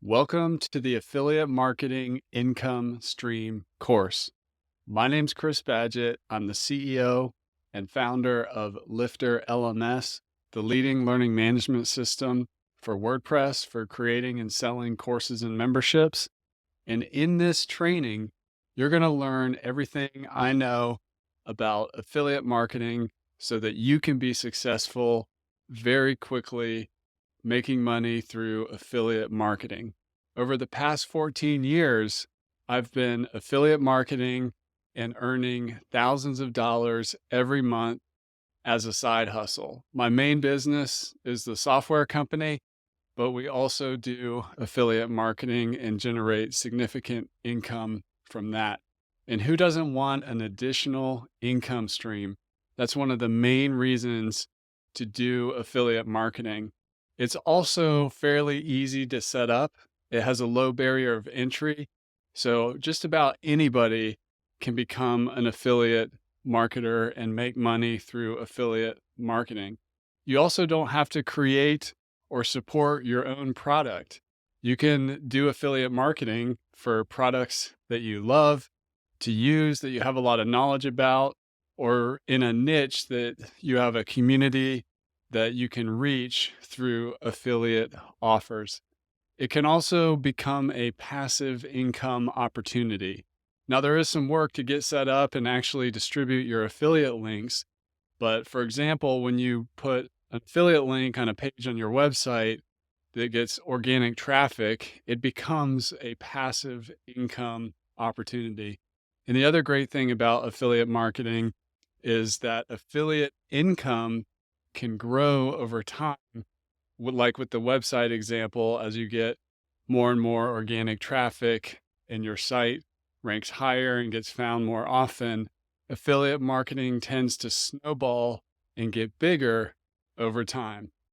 Welcome to the Affiliate Marketing Income Stream course. My name's Chris Badgett. I'm the CEO and founder of LifterLMS, the leading learning management system for WordPress for creating and selling courses and memberships. And in this training, you're going to learn everything I know about affiliate marketing so that you can be successful very quickly making money through affiliate marketing. Over the past 14 years, I've been affiliate marketing and earning thousands of dollars every month as a side hustle. My main business is the software company, but we also do affiliate marketing and generate significant income from that. And who doesn't want an additional income stream? That's one of the main reasons to do affiliate marketing. It's also fairly easy to set up. It has a low barrier of entry. So just about anybody can become an affiliate marketer and make money through affiliate marketing. You also don't have to create or support your own product. You can do affiliate marketing for products that you love to use, that you have a lot of knowledge about, or in a niche that you have a community that you can reach through affiliate offers. It can also become a passive income opportunity. Now, there is some work to get set up and actually distribute your affiliate links. But for example, when you put an affiliate link on a page on your website that gets organic traffic, it becomes a passive income opportunity. And the other great thing about affiliate marketing is that affiliate income can grow over time. Like with the website example, as you get more and more organic traffic and your site ranks higher and gets found more often, affiliate marketing tends to snowball and get bigger over time.